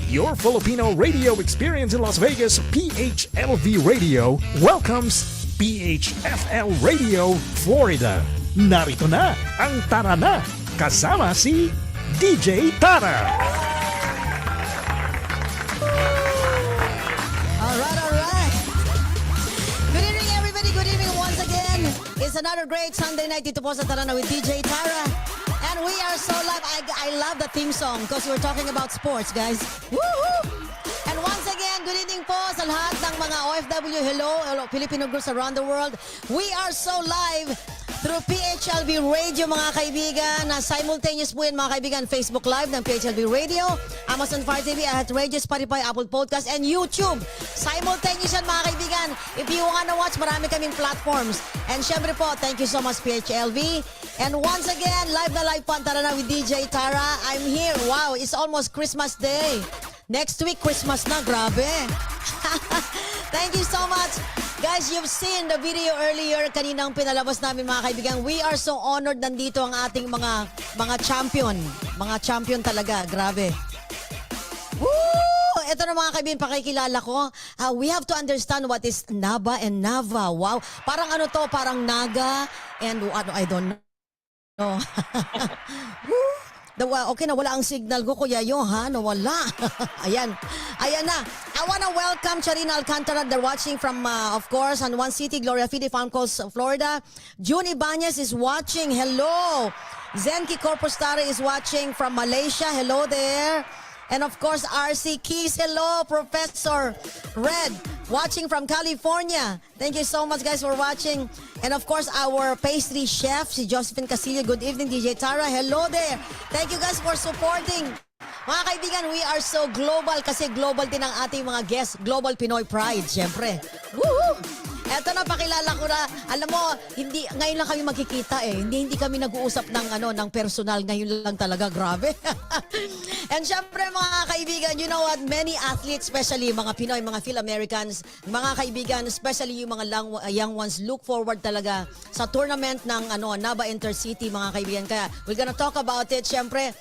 Your Filipino radio experience in Las Vegas, PHLV Radio, welcomes PHFL Radio, Florida. Narito na ang Tara Na, kasama si DJ Tara. Alright. Good evening, everybody. Good evening once again. It's another great Sunday night dito po sa Tara Na with DJ Tara. And we are so live. I love the theme song because we're talking about sports, guys. Woohoo! And once again, good evening po sa lahat ng mga OFW. Hello, Filipino groups around the world. We are so live through PHLV Radio, mga kaibigan. Simultaneous po yan, mga kaibigan, Facebook Live ng PHLV Radio, Amazon Fire TV, at Radio, Spotify, Apple Podcast, and YouTube. Simultaneous yan, mga kaibigan. If you wanna watch, marami kaming platforms. And syempre po, thank you so much, PHLV. And once again, live na live po ang Tara Na with DJ Tara. I'm here. Wow, it's almost Christmas Day. Next week, Christmas na. Grabe. Thank you so much. Guys, you've seen the video earlier. Kaninang pinalabas namin, mga kaibigan. We are so honored. Nandito ang ating mga champion. Mga champion talaga. Grabe. Woo! Ito na, mga kaibigan, pakikilala ko. We have to understand what is Naba and Nava. Wow. Parang ano to? Parang Naga and ano, I don't know. No. Okay na, wala ang signal ko, Kuya Yo, ha? Nawala. Ayan. Ayan na. I wanna welcome Charina Alcantara. They're watching from, of course, on One City, Gloria Fide, Farm Coast, Florida. June Ibanez is watching. Hello. Zenki Corpustare is watching from Malaysia. Hello there. And of course, RC Keys. Hello, Professor Red, watching from California. Thank you so much, guys, for watching. And of course, our pastry chef, si Josephine Casillo. Good evening, DJ Tara. Hello there. Thank you, guys, for supporting. Mga kaibigan, we are so global kasi global din ang ating mga guests. Global Pinoy Pride, syempre. Woohoo! Eto na, pakilala ko na. Alam mo, ngayon lang kami magkikita eh. Hindi kami nag-uusap ng personal. Ngayon lang talaga, grabe. And syempre, mga kaibigan, you know what? Many athletes, especially mga Pinoy, mga Phil-Americans, mga kaibigan, especially yung mga young ones, look forward talaga sa tournament ng Nava Intercity, mga kaibigan. Kaya we're gonna talk about it. Syempre,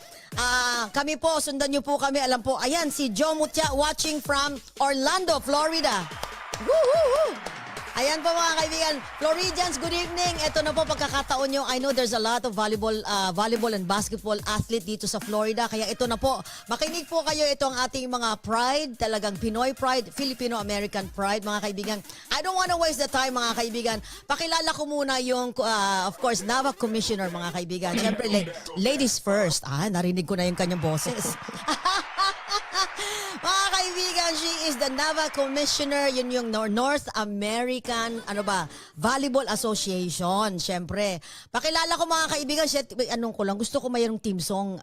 kami po, sundan nyo po kami. Alam po, ayan, si Joe Mutia watching from Orlando, Florida. Woo-hoo-hoo! Ayan po, mga kaibigan. Floridians, good evening. Ito na po pagkakataon nyo. I know there's a lot of volleyball and basketball athlete dito sa Florida. Kaya ito na po. Makinig po kayo. Ito ang ating mga pride. Talagang Pinoy pride, Filipino-American pride, mga kaibigan. I don't wanna waste the time, mga kaibigan. Pakilala ko muna yung, of course, Nava Commissioner, mga kaibigan. Siyempre, ladies first. Narinig ko na yung kanyang boses. Mga kaibigan, she is the Nava Commissioner. Yun yung North American Volleyball Association. Siyempre. Pakilala ko, mga kaibigan, gusto ko mayroong team song.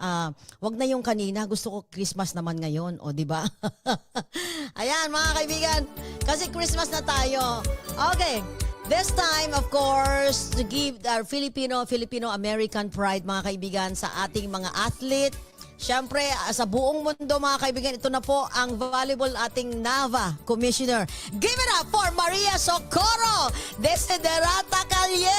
Wag na yung kanina. Gusto ko Christmas naman ngayon. O, di ba? Ayan, mga kaibigan. Kasi Christmas na tayo. Okay. This time, of course, to give our Filipino-American pride, mga kaibigan, sa ating mga athlete. Siyempre, sa buong mundo, mga kaibigan, ito na po ang volleyball ating Nava Commissioner. Give it up for Maria Socorro Desiderata Calleja!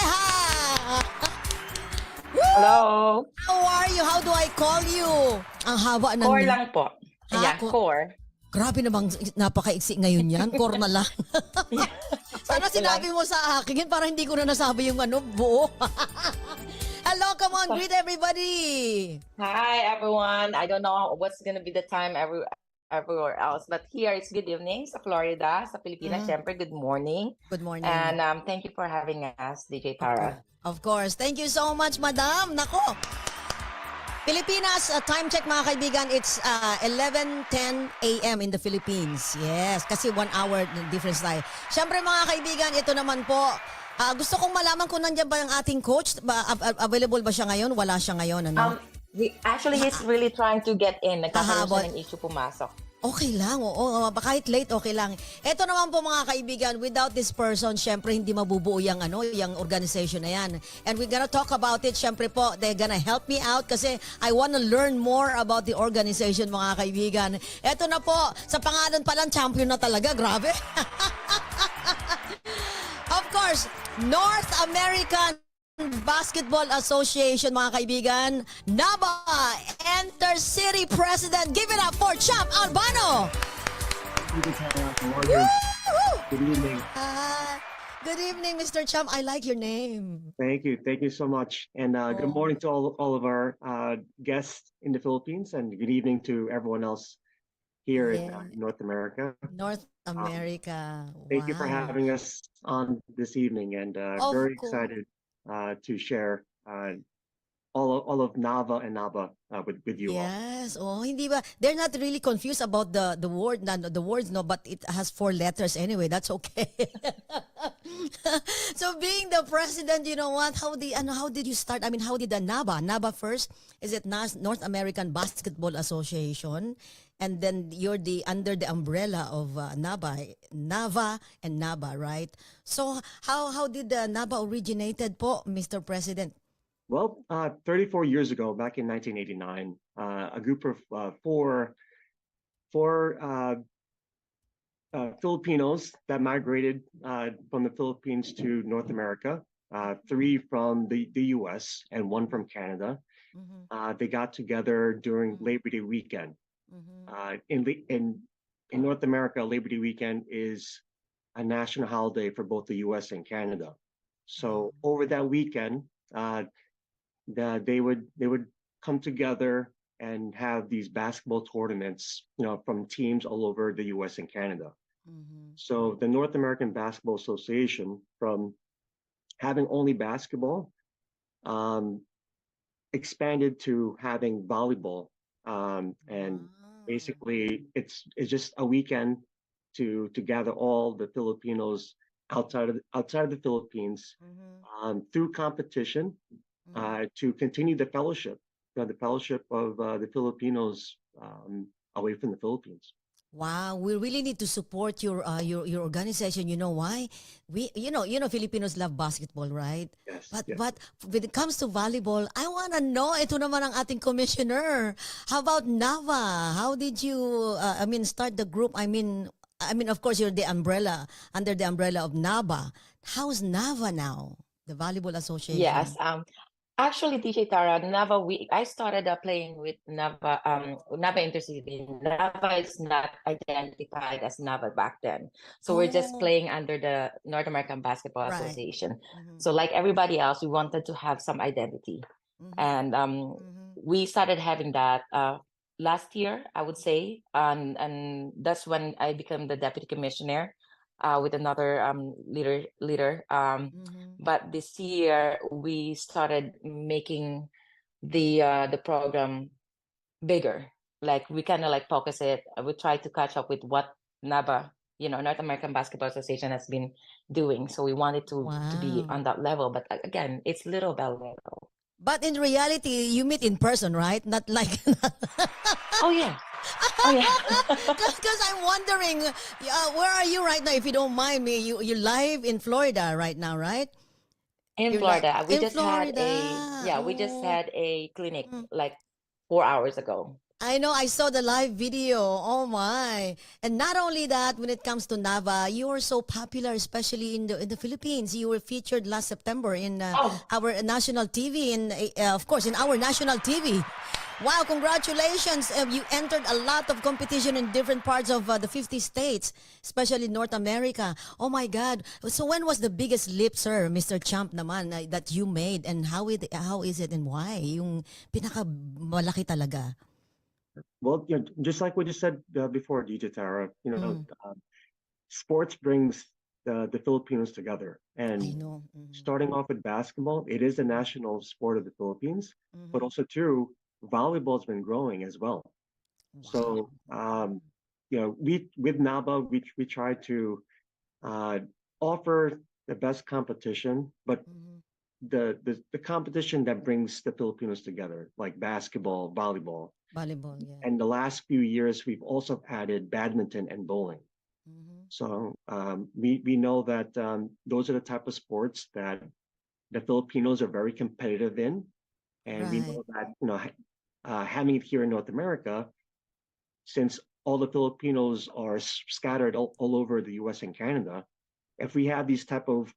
Hello. How are you? How do I call you? Ang haba ng Core name. lang po. Ha? Yeah, core. Grabe namang napaka-iksi ngayon yan. Core na lang. Sana Core lang. sinabi mo sa akin para hindi ko na nasabi yung buo. Hello, come on, greet everybody. Hi, everyone. I don't know what's gonna be the time everywhere else, but here it's good evening sa Florida, sa Pilipinas. Syempre, good morning. Good morning. And thank you for having us, DJ Tara. Of course. Thank you so much, madam. Nako. Pilipinas, time check mga kaibigan, it's 11:10 a.m. in the Philippines. Yes, kasi 1 hour difference tayo. Siyempre mga kaibigan, ito naman po, gusto kong malaman kung nandiyan ba yung ating coach. Available ba siya ngayon? Wala siya ngayon, ano? Actually, he's really trying to get in. Nagkakaroon siya ng issue pumasok. Okay lang, oo. Kahit late, okay lang. Ito naman po mga kaibigan, without this person, syempre hindi mabubuo yung, yung organization na yan. And we're gonna talk about it. Syempre po, they're gonna help me out kasi I wanna learn more about the organization mga kaibigan. Ito na po, sa pangalan pa lang, champion na talaga. Grabe. Of course, North American Basketball Association, mga kaibigan, NABA Intercity President. Give it up for Champ Albano. Good evening. Good evening, Mr. Champ. I like your name. Thank you. Thank you so much. And good morning to all of our guests in the Philippines, and good evening to everyone else here in North America. North America. Thank you for having us on this evening, and very excited to share all of Nava and Naba with you all. Yes. Oh, hindi ba? They're not really confused about the word, the words, no, but it has 4 letters anyway. That's okay. So being the president, you know what? How did you start? I mean, how did the NABA first? Is it North American Basketball Association? And then you're under the umbrella of NAVA and NABA, right? So how did the NABA originated po, Mr. President? Well, 34 years ago, back in 1989, a group of four Filipinos that migrated from the Philippines to North America, 3 from the US and 1 from Canada. They got together during Labor Day weekend. In North America, Labor Day weekend is a national holiday for both the US and Canada. So over that weekend, they would come together and have these basketball tournaments, from teams all over the US and Canada. So the North American Basketball Association, from having only basketball, expanded to having volleyball, and basically it's just a weekend to gather all the Filipinos outside of the Philippines, through competition, to continue the fellowship of the Filipinos away from the Philippines. Wow, we really need to support your organization. You know why? You know Filipinos love basketball, right? Yes. But when it comes to volleyball, I want to know, ito naman ang ating commissioner. How about NAVA? How did you start the group? I mean of course you're under the umbrella of NABA. How's NAVA now? The Volleyball Association. Yes. Actually, DJ Tara, Nava, I started playing with Nava, Nava Intercity. Nava is not identified as Nava back then. So we're just playing under the North American Basketball Association. So like everybody else, we wanted to have some identity. And we started having that last year, I would say. And that's when I became the deputy commissioner. With another leader. But this year we started making the program bigger. Like we kind of like focus it. We try to catch up with what NABA, North American Basketball Association has been doing. So we wanted to be on that level. But again, it's little by little. But in reality, you meet in person, right? Not like. Oh yeah. Oh yeah. Because I'm wondering, where are you right now? If you don't mind me, you're live in Florida right now, right? In Florida, we just had a clinic like 4 hours ago. I know, I saw the live video. Oh my. And not only that, when it comes to Nava, you are so popular, especially in the Philippines. You were featured last September in Oh, our national TV, in of course, in our national TV. Wow, congratulations. You entered a lot of competition in different parts of the 50 states, especially North America. Oh my God. So when was the biggest leap, sir, Mr. Champ naman, that you made, and how is it and why? Yung pinaka malaki talaga. Well, just like what you said before, DJ Tara, Mm, sports brings the Filipinos together. I And know. starting off with basketball, it is the national sport of the Philippines, but Mhm. also too, volleyball's been growing as well. Wow. So, we with NABA, we try to uh, offer the best competition, but Mhm. the competition that brings the Filipinos together, like basketball, volleyball. Volleyball, yeah. And the last few years, we've also added badminton and bowling. Mhm. So we know that those are the type of sports that the Filipinos are very competitive in, and we Right. know that having it here in North America, since all the Filipinos are scattered all over the U.S. and Canada, if we have these type of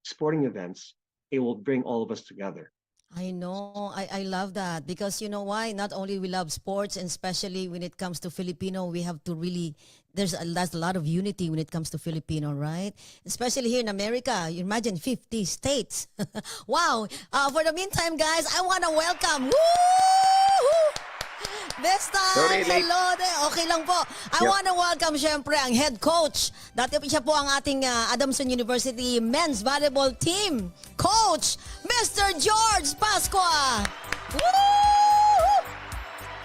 sporting events, it will bring all of us together. I know. I love that because you know why? Not only we love sports, and especially when it comes to Filipino, we have to really there's a lot of unity when it comes to Filipino, right? Especially here in America. You imagine 50 states. Wow. For the meantime, guys, I want to welcome. Woo! This time, Sorry, late. hello there. Okay lang po. I Yep. want to welcome syempre ang head coach. Dati po siya po ang ating Adamson University men's volleyball team. Coach, Mr. George Pasqua. Woo!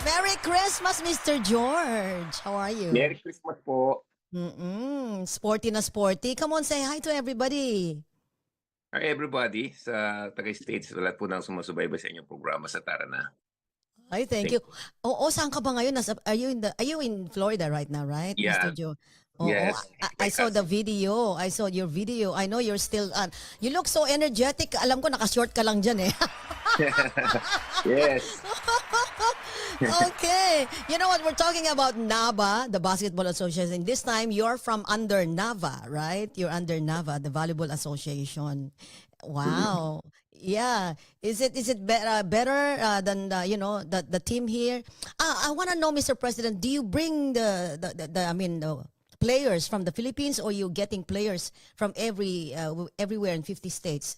Merry Christmas, Mr. George. How are you? Merry Christmas po. Sporty na sporty. Come on, say hi to everybody. Hi everybody sa taga-States, sa lahat po ng sumusubaybay sa inyong programa sa Tara Na. Ay, thank Thank you. Oo, saan ka ba ngayon? Are you in Florida right now, right, Mr. Yeah, Joe? Oo, yes, I my saw the cousin. video. I saw your video. I know you're still you look so energetic. Alam ko naka-short ka lang diyan eh. Yes. Okay. You know what? We're talking about NABA, the Basketball Association. This time, you're from under NAVA, right? You're under NAVA, the Volleyball Association. Mhm. Wow. Yeah. Is it better than the team here? I want to know, Mr. President, do you bring the players from the Philippines, or you getting players from everywhere in 50 states?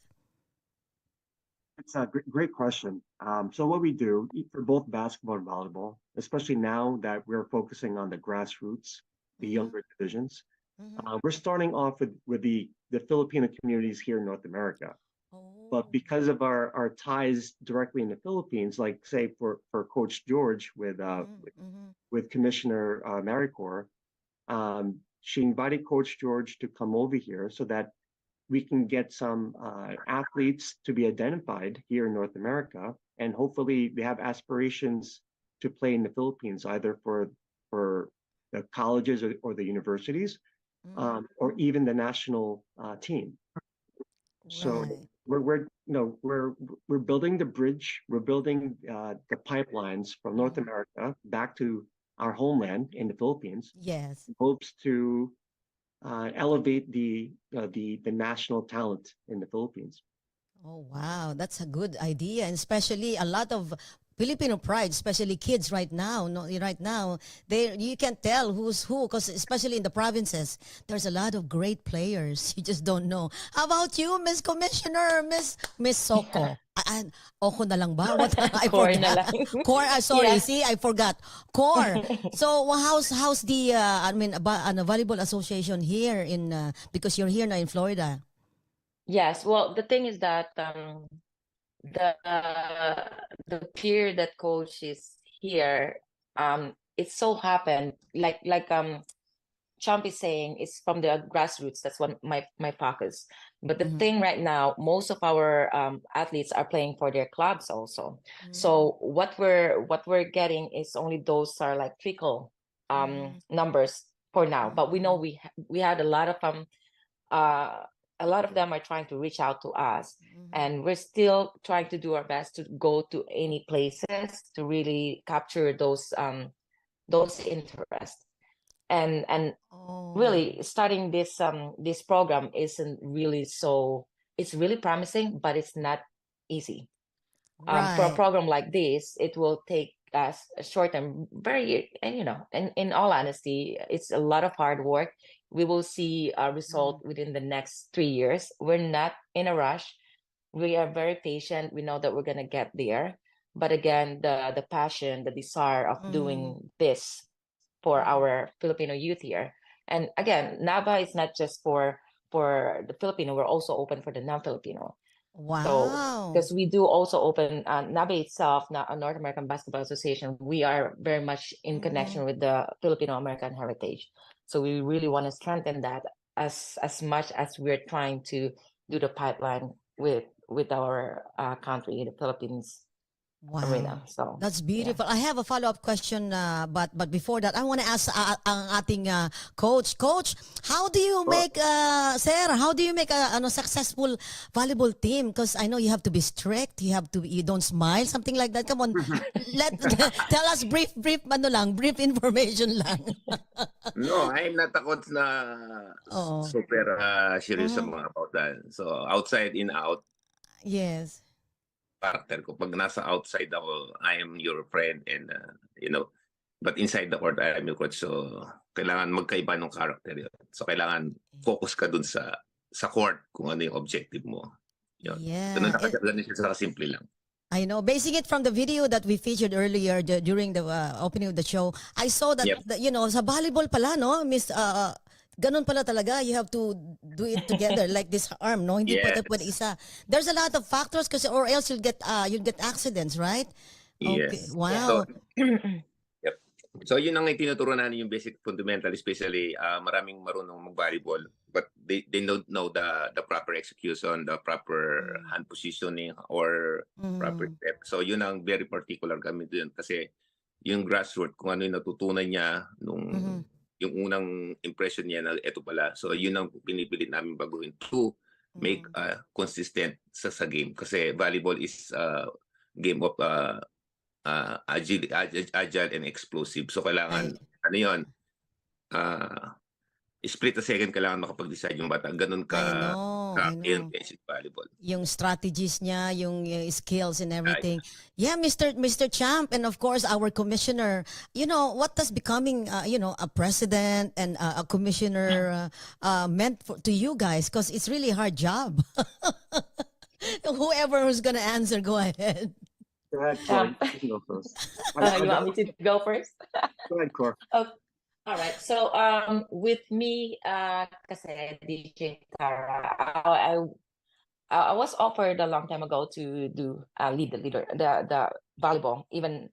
It's a great question. So what we do for both basketball and volleyball, especially now that we're focusing on the grassroots, the Mm-hmm. younger divisions, Mm-hmm. we're starting off with the Filipino communities here in North America. But Oh. because of our ties directly in the Philippines, like say for Coach George Mm-hmm. Mm-hmm. with Commissioner Maricor, she invited Coach George to come over here so that we can get some athletes to be identified here in North America, and hopefully they have aspirations to play in the Philippines, either for the colleges or the universities, Mm-hmm. or even the national team. So Right. we're building the bridge, we're building the pipelines from North Mm-hmm. America back to our homeland in the Philippines, Yes. hopes to elevate the national talent in the Philippines. Oh, wow. That's a good idea. And especially a lot of Filipino pride, especially kids right now. No, right now, you can't tell who's who, because especially in the provinces, there's a lot of great players. You just don't know. How about you, Miss Commissioner, Miss yeah. Soko? Oko na lang ba? What I Core na forgot. lang. Core. Sorry. Yeah. See, I forgot. Core. So, how's the volleyball association here in because you're here now in Florida? Yes. Well, the thing is that the the peer that coach is here, it so happened like Chomp is saying, it's from the grassroots. That's what my focus. But the Mm-hmm. thing right now, most of our athletes are playing for their clubs also. Mm-hmm. So what we're getting is only those are like trickle Mm-hmm. numbers for now. But we know Mm-hmm. we had a lot of uh a lot of them are trying to reach out to us, Mhm. and we're still trying to do our best to go to any places to really capture those interests. And Oh, really starting this program isn't really so, it's really promising, but it's not easy. For a right. program like this, it will take us a short term, very, and in all honesty, it's a lot of hard work. We will see a result within the next 3 years. We're not in a rush. We are very patient. We know that we're gonna get there. But again, the passion, the desire of Mm, doing this for mm. our Filipino youth here. And again, NAVA is not just for the Filipino. We're also open for the non-Filipino. So, Wow. because we do also open NABE itself, North American Basketball Association, we are very much in Mhm. connection with the Filipino American heritage. So we really want to strengthen that as much as we're trying to do the pipeline with our country, the Philippines arena. Wow. So That's yeah. beautiful. I have a follow-up question, but before that, I want to ask ang ating coach. Coach, how do you Oh, make, sir, how do you make a ano, successful volleyball team? Because I know you have to be strict, you don't smile, something like that. Come on, let tell us brief information lang. no, I'm not a coach na Oo. super serious sa Mhm. mga about that. So outside in out Yes. character ko. Pag nasa outside ako, I am your friend and but inside the court I am your coach. So kailangan magkaiba ng character yun. So kailangan focus ka dun sa court kung ano yung objective mo. Yun. Yeah. Ganun siya sa simple lang. I know. Basing it from the video that we featured earlier during the opening of the show, I saw that, Yep. sa volleyball pala, no, Miss, ganun pala talaga. You have to do it together like this arm, no? Hindi pwede Yes. isa. There's a lot of factors kasi or else you'll get accidents, right? Okay. Yes. Yeah. So, Wow. yep. So yun ang itinuturo namin yung basic fundamental, especially maraming marunong mag-volleyball but they don't know the proper execution, the proper hand positioning or proper Mm. step. So yun ang very particular kami dun kasi yung grassroots kung ano yung natutunan niya nung Mhm. yung unang impression niya na ito pala. So yun ang pinipilit namin baguhin to make Mhm. consistent sa game kasi volleyball is game of agile and explosive. So I kailangan, ano yun, split a second kailangan makapag-decide yung bata. Ganun I know. I know. intensive volleyball. Yung strategies niya, yung skills and Ay, everything. Yeah, Mr. Champ, and of course our commissioner. What does becoming, a president and a commissioner meant to you guys? Because it's really a hard job. Whoever who's gonna answer, go ahead. Go ahead, Cor. Um, You can go first. you want me to go first? Go ahead, Cor. Oh, all right. So with me, kasi DJ Tara, I was offered a long time ago to do lead the volleyball, even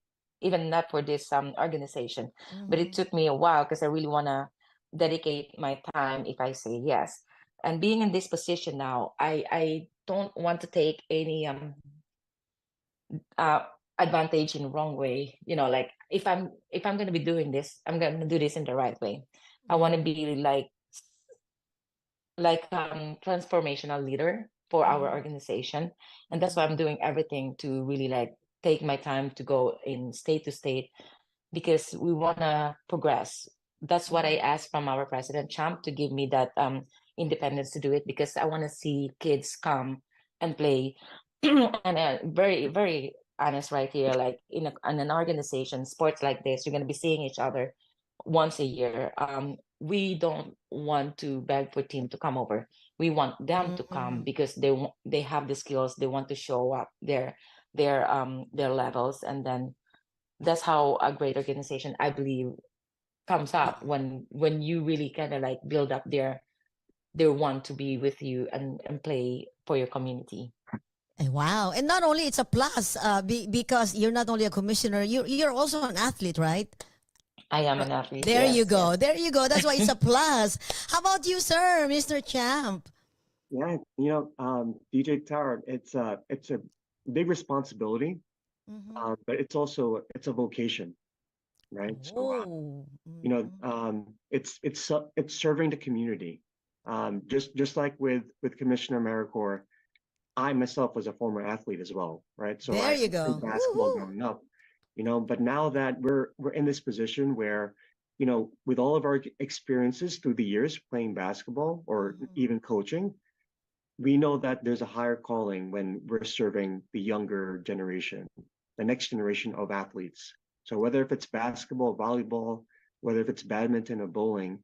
not for this organization, but it Mhm. took me a while because I really wanna dedicate my time if I say yes. And being in this position now, I don't want to take any uh advantage in the wrong way. Like if I'm gonna be doing this, I'm gonna do this in the right way. I want to Mhm. be like transformational leader for our Mhm. organization, and that's why Mhm. I'm doing everything to really like take my time to go in state to state because we want to progress. That's what I Mhm. asked from our president Champ to give me that independence to do it because I want to see kids come and play. And very very honest right here, like in an organization sports like this, you're going to be seeing each other once a year. We don't want to beg for team to come over. We want them to come Mhm. because they have the skills, they want to show up their levels, and then that's how a great organization, I believe, comes up when you really kind of like build up their want to be with you and play for your community. Wow. And not only it's a plus because you're not only a commissioner, you're also an athlete, right? I am an athlete, There you yes, go. yes. There you go. That's why it's a plus. How about you, sir, Mr. Champ? Yeah, DJ Tower, it's a big responsibility, Mm-hmm. but it's a vocation, right? So Oh. Mhm. it's serving the community. Just like with Commissioner Maricor, I myself was a former athlete as well, right? So There I you played go. basketball Woohoo. growing up, but now that we're in this position where, with all of our experiences through the years playing basketball or even coaching, we know that there's a higher calling when we're serving the younger generation, the next generation of athletes. So whether if it's basketball, volleyball, whether if it's badminton or bowling,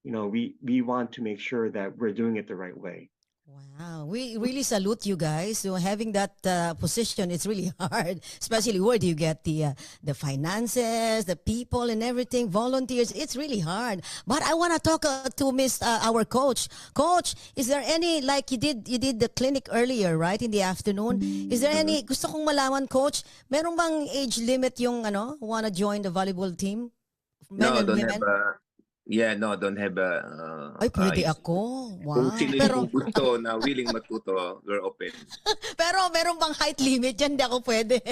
we want to make sure that we're doing it the right way. Wow, we really salute you guys. So having that position, it's really hard. Especially where do you get the finances, the people, and everything, volunteers? It's really hard. But I want to talk to Miss our coach. Coach, is there any like you did the clinic earlier, right, in the afternoon? Is there any gusto kong malaman, Coach? Meron bang age limit yung wanna join the volleyball team, men No, and don't have women? no, don't have Ay, pwede age. ako. Kung Wow. sino Pero yung gusto na willing matuto, we're open. Pero meron bang height limit dyan? Hindi ako pwede.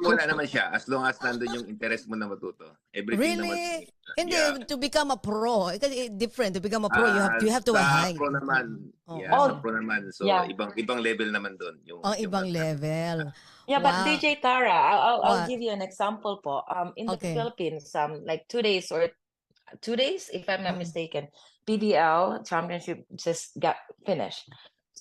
Wala naman siya. As long as nandun yung interest mo na matuto. Everything naman. Really? Hindi, Yeah. to become a pro. Kasi different. To become a pro, you have to Sa height. pro naman. Oh. Yeah, Oh, sa pro naman. So, yeah. ibang level naman doon. Oh, ibang level. Yeah, but Wow. DJ Tara, I'll What? give you an example po. In the Okay. Philippines, like 2 days or 2 days, if I'm not Mm. mistaken, PDL championship just got finished.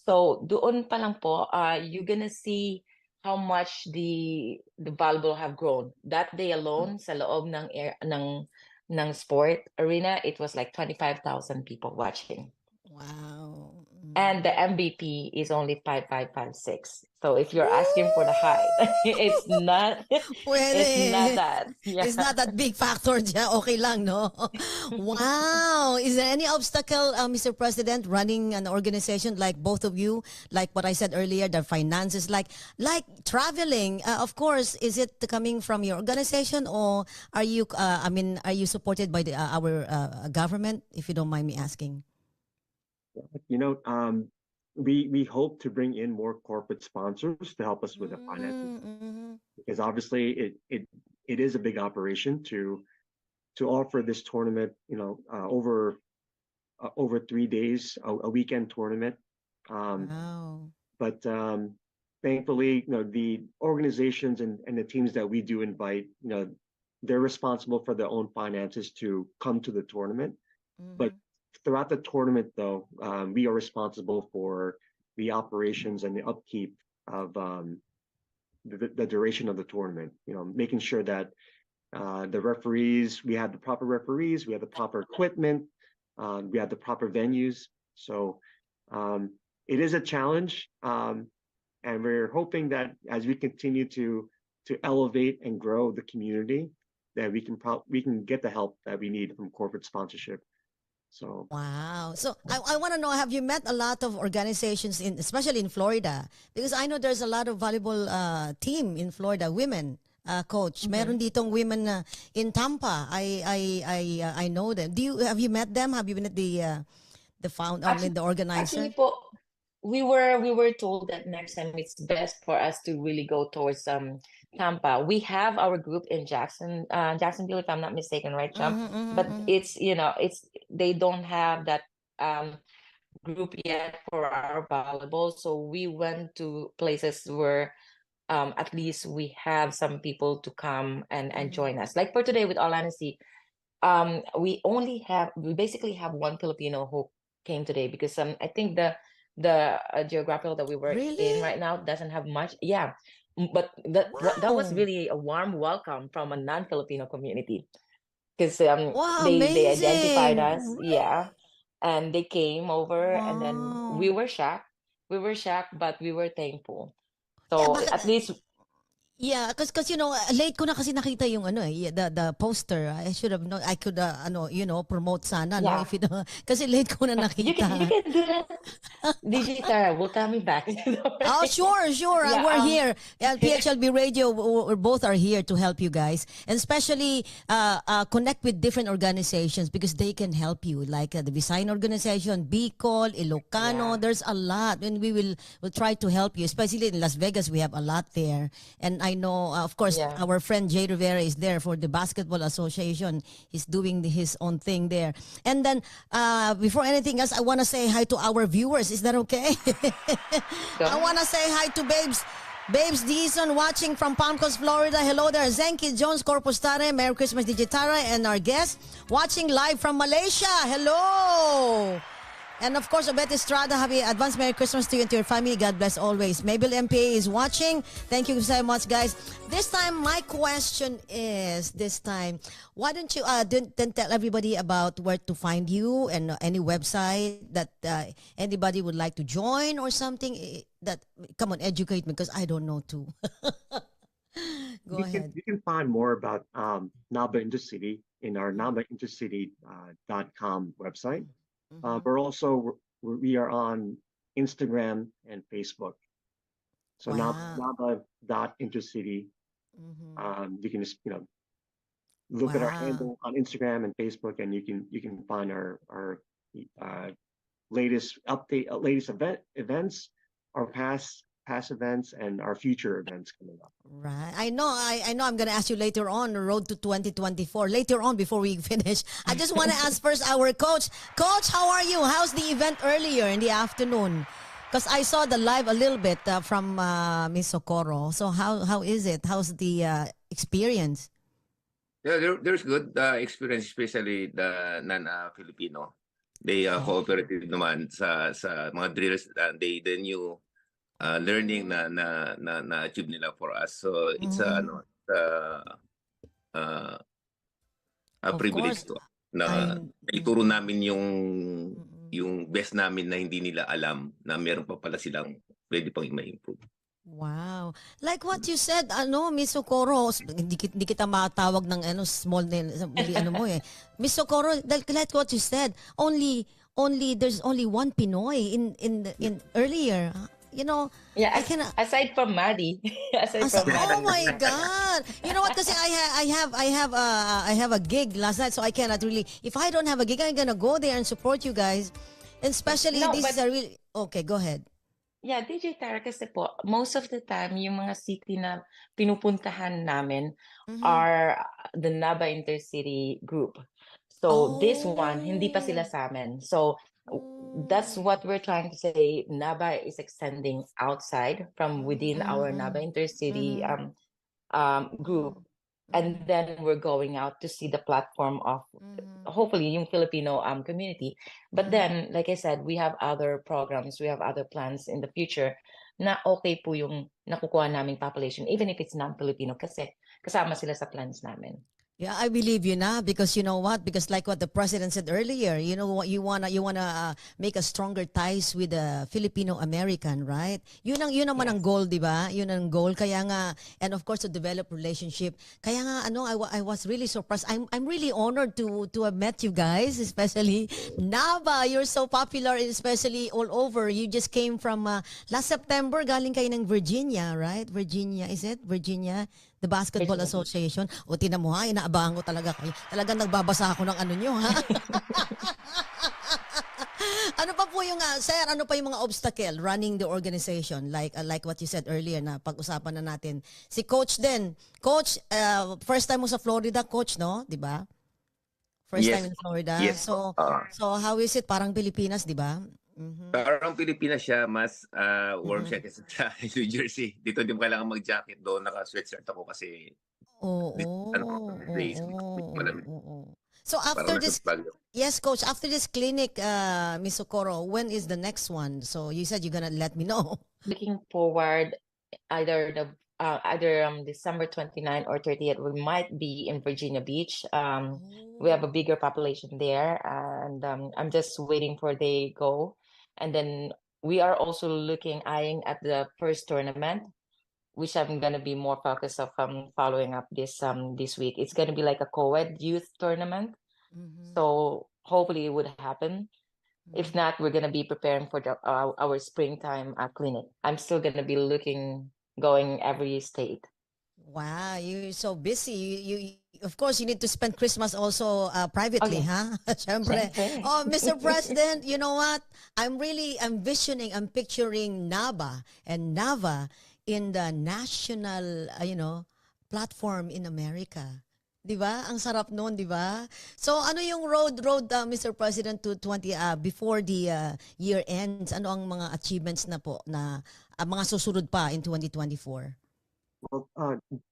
So doon pa lang po, you're gonna see how much the volleyball have grown. That day alone, sa loob ng sport arena, it was like 25,000 people watching. Wow. And the MVP is only 5,556. So if you're asking for the height, it's not Pwede. it's not that. Yeah. It's not that big factor dyan. Okay lang, no? Wow. Is there any obstacle, Mr. President, running an organization like both of you? Like what I said earlier, the finances, like traveling. Of course, is it coming from your organization or are you, are you supported by our government, if you don't mind me asking? We hope to bring in more corporate sponsors to help us with the finances, because obviously it is a big operation to offer this tournament, over 3 days, a weekend tournament. Wow. But thankfully, the organizations and the teams that we do invite, they're responsible for their own finances to come to the tournament. But throughout the tournament, though, we are responsible for the operations and the upkeep of the duration of the tournament. Making sure that the referees, we have the proper referees, we have the proper equipment, we have the proper venues. So it is a challenge, and we're hoping that as we continue to elevate and grow the community, that we can get the help that we need from corporate sponsorship. So Wow. So I want to know, have you met a lot of organizations especially in Florida? Because I know there's a lot of volleyball team in Florida, women, coach. Meron ditong women in Tampa. I know them. Have you met them? Have you met the the organizer? Actually po, we were told that next time it's best for us to really go towards Tampa. We have our group in Jacksonville, if I'm not mistaken, right, Champ? But it's they don't have that group yet for our volleyball. So we went to places where at least we have some people to come and join us. Like for today, with all honesty, we basically have one Filipino who came today, because I think the geographical that we work Really? in right now doesn't have much. Yeah, but that was Wow. really a warm welcome from a non-Filipino community, because Wow, they identified us. amazing. Yeah, and they came over, and then we Wow. were shocked. We were shocked, but we were thankful. Yeah, So at least yeah, because late ko na kasi nakita yung the poster. I should have known. I could promote sana, no, yeah, if kasi late ko na you can nakita. do that. DJ Tara will tell me back. Oh, sure. Yeah, We're here. PHLV Radio, we both are here to help you guys. And especially connect with different organizations because they can help you. Like the Visayan organization, Bicol, Ilocano, yeah. there's a lot. And we'll try to help you. Especially in Las Vegas, we have a lot there. And I know, of course, Yeah. our friend Jay Rivera is there for the Basketball Association. He's doing his own thing there. And then, before anything else, I want to say hi to our viewers. Is that okay? I want to say hi to Babes Dizon watching from Palm Coast, Florida. Hello there. Zenki Jones, Corpus Tare. Merry Christmas, DJ Tara. And our guest watching live from Malaysia. Hello. And of course, Obet Estrada, happy advance Merry Christmas to you and to your family. God bless always. Mabel MPA is watching. Thank you so much, guys. This time, my question is, why don't you then tell everybody about where to find you and any website that anybody would like to join or something? Come on, educate me because I don't know too. Go ahead. You can find more about Naba Intercity in our nabaintercity.com website. We are on Instagram and Facebook. So Wow. naba.intercity. You can just look at our Wow. handle on Instagram and Facebook, and you can find our latest events, our past events, and our future events coming up. Right. I know I'm going to ask you later on the road to 2024. Later on before we finish. I just want to ask first our coach. Coach, how are you? How's the event earlier in the afternoon? Because I saw the live a little bit from Miss Socorro. So how is it? How's the experience? Yeah, there's good experience, especially the non-Filipino. They cooperative naman sa mga drills, and the new learning na achieve nila for us. So it's a privilege to na ituro namin yung best namin na hindi nila alam na meron pa pala silang pwede pang i-improve. Wow. Like what you said, Miss Socorro, hindi kita matawag ng small name, mo eh. Miss Socorro, like what you said, there's only one Pinoy in earlier. Yeah, I cannot. aside from Maddie. Oh my God! You know what? Kasi I have a gig last night, so I cannot really. If I don't have a gig, I'm gonna go there and support you guys. And especially this is a real. Okay, go ahead. Yeah, DJ Tara, kasi po, most of the time, yung mga city na pinupuntahan namin are the Naba Intercity group. So this one, hindi pa sila sa amin. So that's what we're trying to say. Naba is extending outside from within our Naba Intercity group. And then we're going out to see the platform of hopefully yung Filipino community. But then, like I said, we have other programs, we have other plans in the future na okay po yung nakukuha naming population, even if it's non-Filipino, kasi kasama sila sa plans namin. Yeah, I believe you na because you know what? Because like what the president said earlier, you know what, you wanna make a stronger ties with the Filipino American, right? Yun naman ang goal, di ba? Yun ang goal. Kaya nga, and of course to develop relationship. Kaya nga I was really surprised. I'm really honored to have met you guys, especially Nava. You're so popular, especially all over. You just came from last September, galing kayo ng Virginia, right? Virginia, is it? Virginia? The Basketball Association. O tinan mo ha, inaabangan ko talaga kayo. Talagang nagbabasa ako ng nyo ha. Ano pa po yung, sir, ano pa yung mga obstacle running the organization? Like what you said earlier na pag-usapan na natin. Si Coach din. Coach, first time mo sa Florida, Coach, no? Di ba? First time in Florida. Yes. So how is it? Parang Pilipinas, di ba? Parang Pilipinas siya, mas warm siya kasi sa New Jersey. Dito hindi mo kailangan mag-jacket, doon naka-sweatshirt ako kasi malamig. So after this, yes, Coach, after this clinic, Miss Socorro, when is the next one? So you said you're gonna let me know. Looking forward, either December 29 or 30th, we might be in Virginia Beach. We have a bigger population there, and I'm just waiting for they go. And then we are also eyeing at the first tournament, which I'm gonna be more focused of following up this week. It's gonna be like a co-ed youth tournament, so hopefully it would happen. If not, we're gonna be preparing for our springtime clinic. I'm still gonna be going every state. Wow, you're so busy. of course, you need to spend Christmas also privately, yes. huh? Siyempre. Siyempre. Oh, Mr. President, you know what? I'm picturing NABA and NAVA in the national, platform in America. 'Di ba? Ang sarap noon, 'di ba? So ano yung road Mr. President to 20 before the year ends? Ano ang mga achievements na po na mga susunod pa in 2024? Well,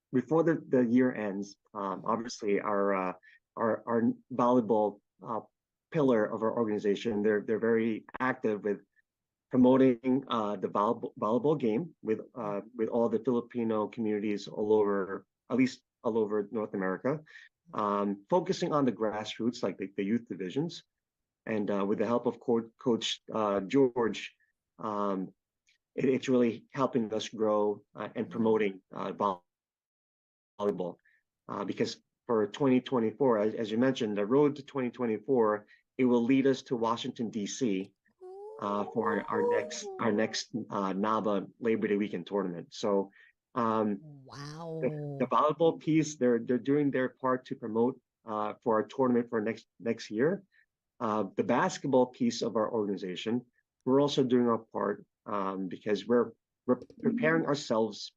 before the year ends, obviously our volleyball pillar of our organization, they're very active with promoting the volleyball game with all the Filipino communities all over, at least all over North America, focusing on the grassroots like the youth divisions, and with the help of Coach George. It's really helping us grow and promoting volleyball because for 2024, as you mentioned, the road to 2024, it will lead us to Washington D.C. For our next NABA Labor Day weekend tournament. So Wow. the volleyball piece, they're doing their part to promote for our tournament for next year. The basketball piece of our organization, we're also doing our part because we're preparing ourselves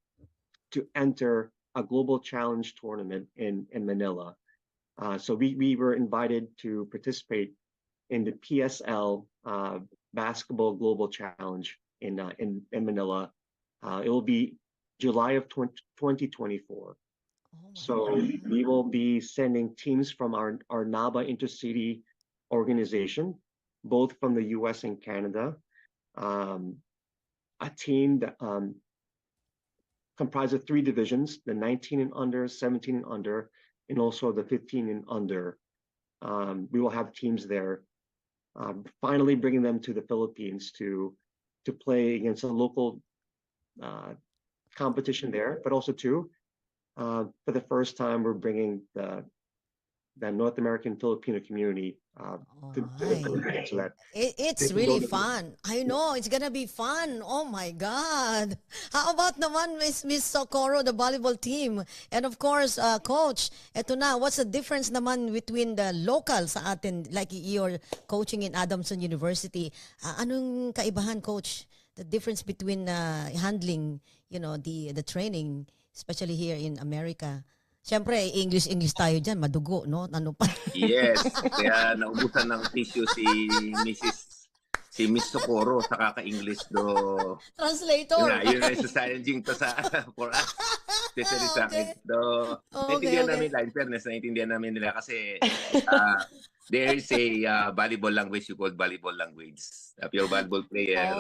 to enter a global challenge tournament in Manila. So we were invited to participate in the PSL basketball global challenge in Manila. It will be July of 2024. So we will be sending teams from our NABA Intercity organization, both from the US and Canada. A team that comprised of 3 divisions, the 19 and under, 17 and under, and also the 15 and under. We will have teams there, finally bringing them to the Philippines to play against a local competition there, but also for the first time, we're bringing the North American Filipino community to the Philippines. So that It's really fun. I know, it's gonna be fun. Oh my God. How about naman Miss Socorro, the volleyball team? And of course, Coach, eto na, what's the difference naman between the local sa atin, like you're coaching in Adamson University? Anong kaibahan, Coach? The difference between handling, the training, especially here in America. Siyempre, English tayo dyan, madugo, no? Ano pa? Yes, kaya naubusan ng tissue si Miss Socorro sa kaka-English do. Translator. Yun na challenging to for us. Especially sa akin. Naintindihan namin nila, in fairness, naintindihan namin nila kasi there is a volleyball language you call volleyball language. If you're a volleyball player,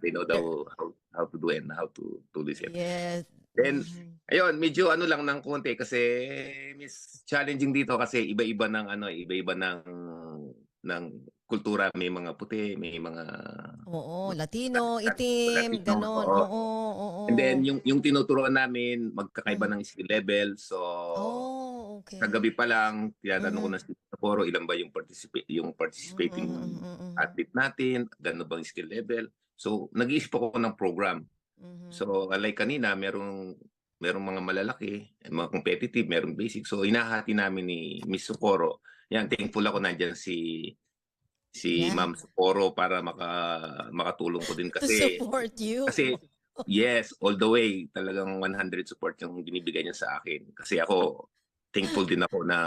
they know how to do and how to listen. Yes. Then, ayun, medyo lang ng konti kasi Miss challenging dito kasi iba-iba ng kultura, may mga puti, may mga Latino, itim, ganon. Oo. And then yung tinuturuan namin magkakaiba ng skill level. So okay. sa gabi pa lang tinatanong ko na si Poro ilan ba yung participating athlete natin, gano'n bang skill level. So nag-iisip ako ng program. So like kanina merong mga malalaki, mga competitive, merong basic. So hinahati namin ni Miss Socorro. Yan, thankful ako nandiyan si Ma'am Socorro para makatulong ko din kasi to support you. Kasi yes, all the way talagang 100 support yung binibigay niya sa akin. Kasi ako thankful din ako na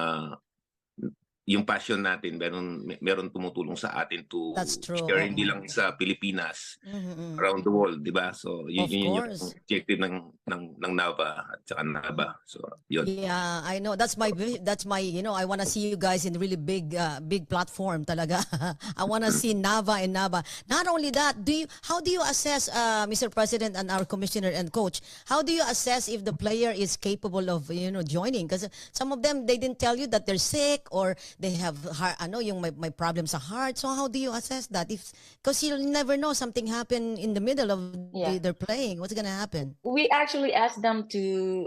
yung passion natin, meron tumutulong sa atin to share hindi lang sa Pilipinas, around the world, di ba? So yun yung objective ng NAVA at saka NABA. So yun. Yeah, I know. That's my I want to see you guys in really big platform talaga. I want to see NAVA and NABA. Not only that, how do you assess, Mr. President and our commissioner and coach, how do you assess if the player is capable of joining? Because some of them, they didn't tell you that they're sick or they have heart, may problems sa heart. So how do you assess that? Because you'll never know, something happened in the middle of their playing. What's gonna happen? We actually asked them to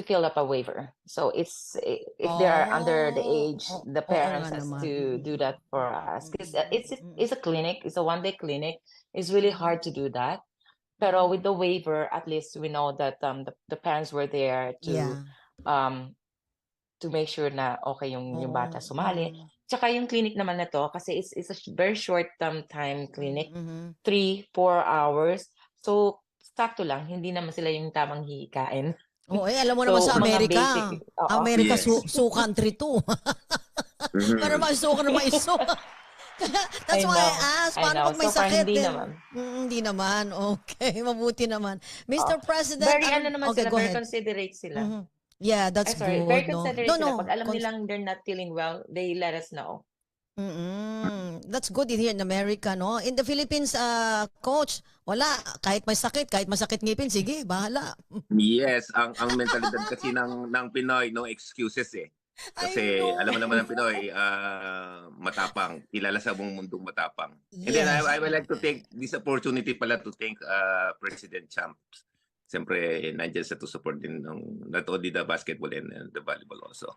fill up a waiver. So if they are under the age, the parents has to do that for us. Because it's a clinic, it's a one-day clinic. It's really hard to do that. Pero with the waiver, at least we know that the parents were there to to make sure na okay yung bata Oo. sumali. Tsaka yung clinic naman na to, kasi it's a very short time clinic, 3-4 hours. So, sakto lang, hindi naman sila yung tamang hihikain. Oo, alam mo naman So, sa mga Amerika, basic, oo. Amerika Yes. su country to. Pero Mhm. maiso ka na maiso. That's I why know, I asked, I paano know. pag may So far, sakit hindi din? naman. Hindi naman. Okay, mabuti naman. Oo. Mr. President, Very ano naman okay, sila, go very ahead. considerate sila. Yeah, Ay, that's sorry, very good, no? considerate No, sila. Pag no. alam nilang they're not feeling well, they let us know. That's good here in America, no? In the Philippines, coach, wala. Kahit may sakit, kahit masakit ngipin, sige, bahala. Yes, ang mentalidad kasi ng Pinoy, no excuses eh. I Kasi alam mo naman ng know. Pinoy, matapang. Kilala sa buong mundong matapang. And then Yes. I would like to take this opportunity pala to thank President Champs. Siyempre, nandiyan sa to support din ng not only the basketball and the volleyball also.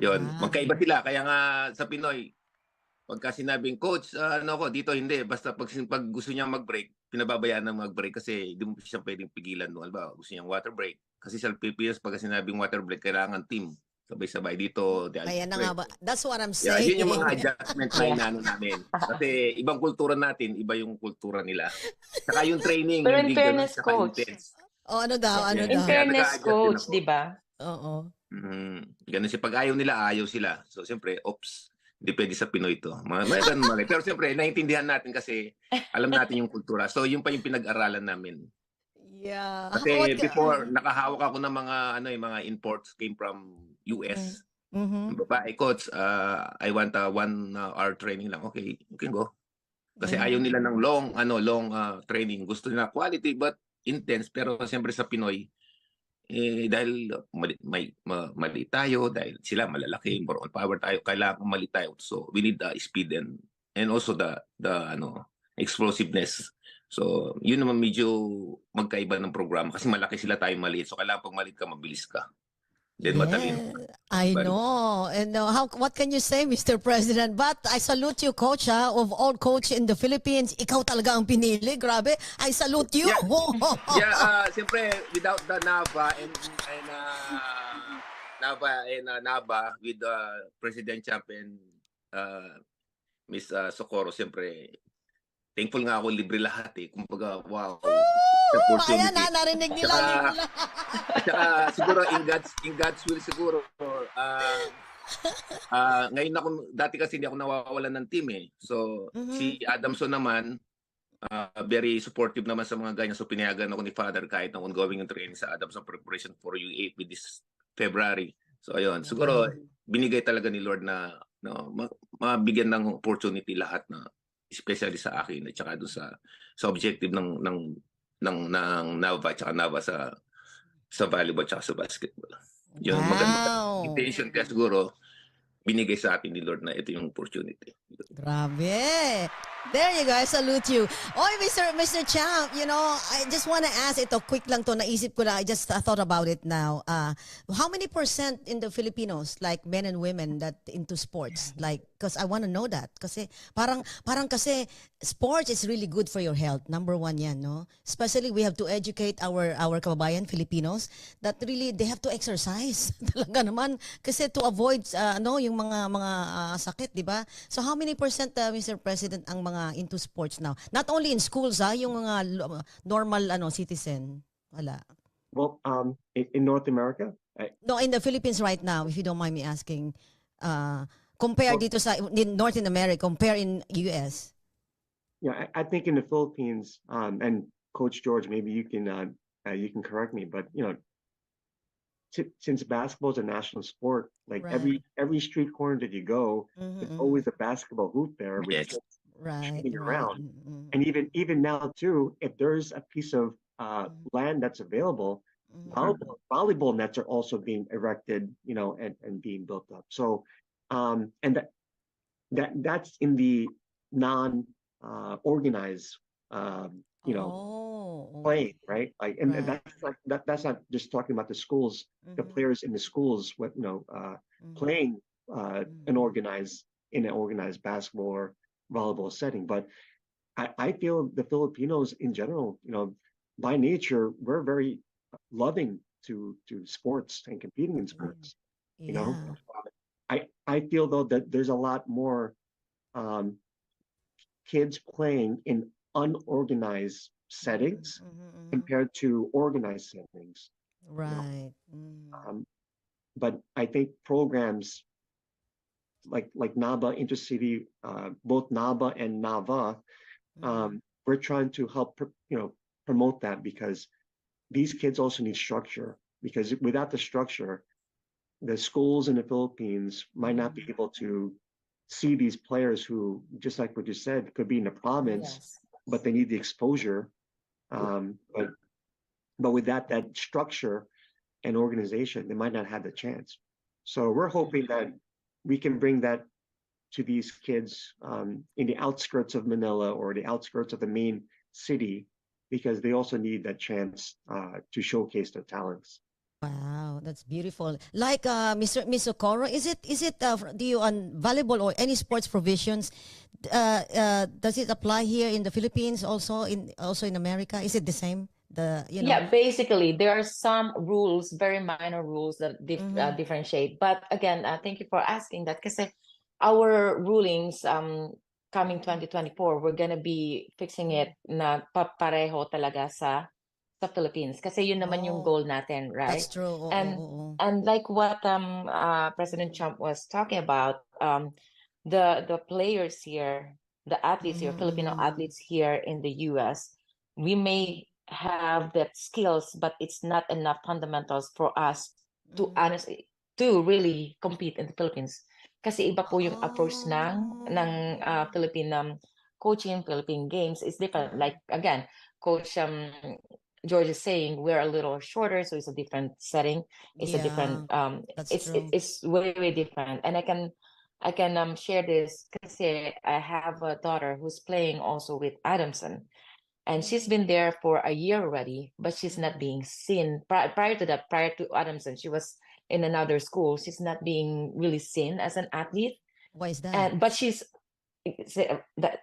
Yun, Wow. magkaiba sila. Kaya nga sa Pinoy, pagka sinabing, Coach, ano ko, dito hindi. Basta pag gusto niya mag-break, pinababayaan na mag-break kasi hindi mo siya pwedeng pigilan. No? Alba, gusto niyang water break. Kasi sa PPS, pagka sinabing water break, kailangan team. Sabay-sabay dito. Kaya na nga ba? That's what I'm Yeah, saying. yun yung mga adjustment na Yeah. inaano namin. Kasi ibang kultura natin, iba yung kultura nila. Saka yung training, Pero in hindi ganun fairness, coach, ka-intense. Oh, ano daw, ano in Yes. daw? Kaya fairness, nag-a-adjust din coach, ako. di ba? Oo. Ganun siya. Pag ayaw nila, ayaw sila. So, siyempre, oops, hindi pwede sa Pinoy to. May ganun mali. Pero siyempre, naiintindihan natin kasi alam natin yung kultura. So, yun pa yung pinag-aralan namin. Yeah. Kasi before, nakahawak ako ng mga imports came from US. Yung babae, coach, I want a 1 hour training lang. Okay, you can go. Kasi ayaw nila ng long training. Gusto nila quality but intense. Pero siyempre sa Pinoy, dahil mali tayo, dahil sila malalaki, more on power tayo, kailangan mali tayo. So we need the speed and also the explosiveness. So yun naman medyo magkaiba ng programa kasi malaki sila, tayo maliit. So kailangan pag maliit ka, mabilis ka. Then matalino. Yeah, I know. And what can you say, Mr. President? But I salute you, coach, of all coach in the Philippines. Ikaw talaga ang pinili. Grabe. I salute you. Yeah, siyempre without the Nava and Nava with President Champ and Miss Socorro, siyempre thankful nga ako, libre lahat eh. Kumbaga, wow. Ayan na, narinig nila. At saka siguro in God's will siguro, ngayon ako, dati kasi hindi ako nawawalan ng team eh. So, si Adamson naman, very supportive naman sa mga ganyan. So, pinayagan ako ni Father kahit na ongoing yung training sa Adamson preparation for U8 with this February. So, ayun. Siguro, binigay talaga ni Lord na mabigyan ng opportunity lahat na especially sa akin at saka doon sa objective ng Nava at saka Nava sa volleyball at saka sa basketball. Yun, maganda. Intention kaya siguro binigay sa atin ni Lord na ito yung opportunity. Grabe. There you go. I salute you. Oy, Mr. Champ, I just want to ask, ito, quick lang to, naisip ko na, I just thought about it now. How many % in the Filipinos, like men and women, that into sports? Like, because I want to know that. Kasi, parang kasi, sports is really good for your health. Number one yan, no? Especially, we have to educate our kababayan, Filipinos, that really, they have to exercise. Talaga naman. Kasi to avoid, yung mga sakit, di ba? So, how many %, Mr. President, ang mga into sports now? Not only in schools, yung mga normal citizen. Wala. Well, in North America, No, in the Philippines right now, if you don't mind me asking, compare dito sa in North America, compare in US. Yeah, I think in the Philippines, and Coach George, maybe you can correct me, but since basketball is a national sport, like Right. every street corner that you go, there's always a basketball hoop there with Yes. kids Right. shooting around. And even now too, if there's a piece of land that's available, volleyball nets are also being erected, and being built up. So, and that's in the non organized, playing, right? Like, and Right. that's not just talking about the schools, the players in the schools, playing in an organized basketball or volleyball setting. But I feel the Filipinos in general, by nature, we're very loving to sports and competing in sports. You know, Yeah. I feel though that there's a lot more um, kids playing in unorganized settings compared to organized settings. You know, Right. um, but I think programs like NABA Intercity, both NABA and NAVA, we're trying to help promote that because these kids also need structure. Because without the structure, the schools in the Philippines might not be able to see these players who, just like what you said, could be in the province, Yes. but they need the exposure. But with that structure and organization, they might not have the chance. So we're hoping that we can bring that to these kids in the outskirts of Manila or the outskirts of the main city, because they also need that chance to showcase their talents. Wow, that's beautiful. Like Miss Okoro, do you on volleyball or any sports provisions? Does it apply here in the Philippines also in America? Is it the same? Yeah, basically, there are some rules, very minor rules that differentiate. But again, thank you for asking that because our rulings coming 2024, we're gonna be fixing it na pareho talaga sa Philippines. Kasi yun naman yung Oh, goal natin, right? that's true. Oo, And oo, oo. and like what President Trump was talking about, the players here, the athletes here, Filipino athletes here in the US, we may have that skills, but it's not enough fundamentals for us to honestly to really compete in the Philippines. Kasi iba po yung approach ng Philippine coaching, Philippine games is different. Like again, Coach George is saying we're a little shorter, so it's a different setting. It's a different Yeah, that's true. it's way way different. And I can share this kasi I have a daughter who's playing also with Adamson. And she's been there for a year already, but she's not being seen. Prior to that, prior to Adamson, she was in another school. She's not being really seen as an athlete. Why is that? And but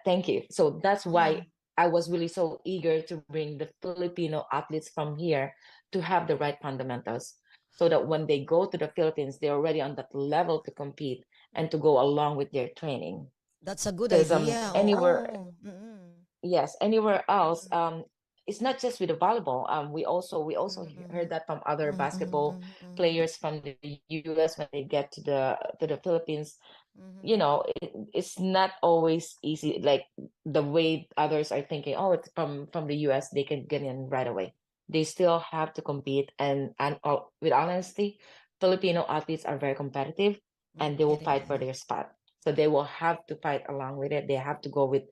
thank you. So that's why I was really so eager to bring the Filipino athletes from here to have the right fundamentals, so that when they go to the Philippines, they're already on that level to compete and to go along with their training. That's a good Because idea. anywhere Oo. Mm-mm. yes, anywhere else, it's not just with the volleyball. We also heard that from other basketball players from the US when they get to the Philippines. It's not always easy. Like the way others are thinking, oh, it's from the US, they can get in right away. They still have to compete, and with honesty, Filipino athletes are very competitive, and they will It fight for is. their spot. So they will have to fight along with it. They have to go with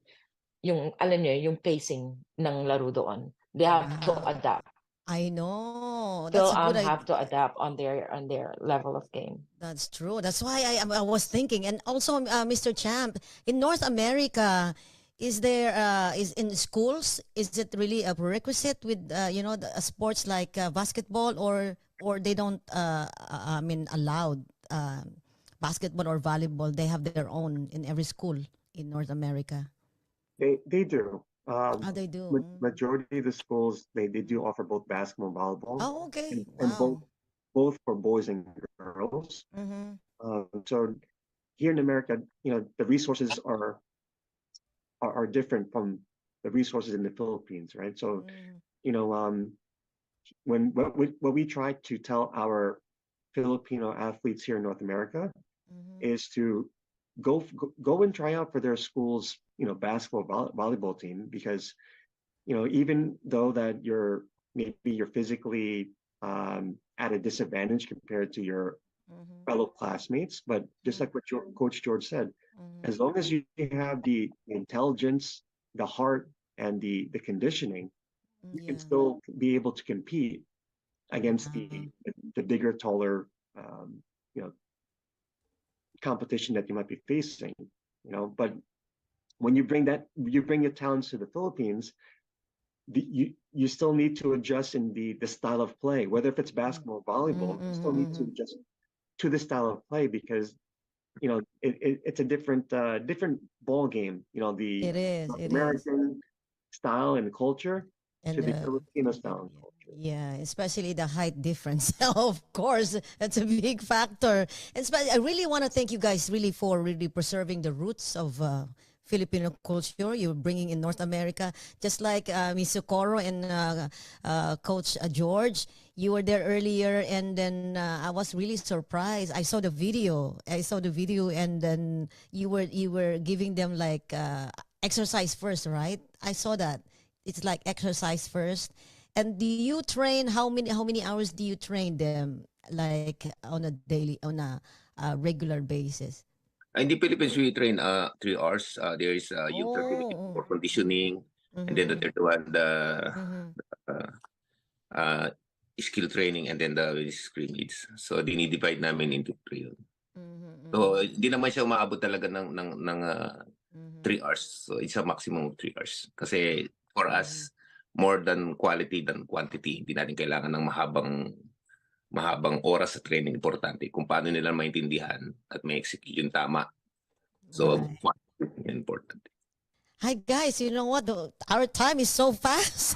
yung alam niyo yung pacing ng laro doon. They have to Yeah, adapt. I know. That's a good Fil-Am idea. have to adapt on their level of game. That's true. That's why I was thinking. And also, Mr. Champ, in North America, is in schools, is it really a prerequisite with sports like basketball, or they don't I mean allowed basketball or volleyball? They have their own in every school in North America. They do. They do. Majority of the schools they do offer both basketball and volleyball, Oh, okay. and both Wow. both for boys and girls. So here in America, the resources are different from the resources in the Philippines, right? So you know, when what we try to tell our Filipino athletes here in North America is to go and try out for their school's basketball volleyball team, because even though that you're physically at a disadvantage compared to your fellow classmates, but just like what Coach George said, as long as you have the intelligence, the heart, and the conditioning, you can Yeah. still be able to compete against Wow. the bigger, taller, um, you know, competition that you might be facing. But when you bring your talents to the Philippines, you still need to adjust in the style of play, whether if it's basketball or volleyball, you still need to adjust to the style of play, because it's a different ball game. The It is. North It is. American style and culture And to the Filipino style culture. yeah, especially the height difference. Of course, that's a big factor. And I really want to thank you guys really for really preserving the roots of Filipino culture you're bringing in North America. Just like Miss Socorro and Coach George, you were there earlier, and then I was really surprised. I saw the video. And then you were giving them like exercise first, right? I saw that. It's like exercise first. And do you train how many hours do you train them like on a regular basis? In the Philippines, we train 3 hours. There is yung 30 minutes Oh. for conditioning, and then the Mhm. third one, the Mhm. uh, uh, skill training, and then the scrimmage. So dinidivide namin into 3 yun. Mhm. So Mhm. hindi naman siya umaabot talaga ng Mhm. 3 hours. So it's a maximum of 3 hours. Kasi for Mhm. us, more than quality than quantity. Hindi natin kailangan ng mahabang oras sa training. Importante kung paano nila maintindihan at may execute yung tama. So Right. quantity important. Hi guys, you know what? Our time is so fast.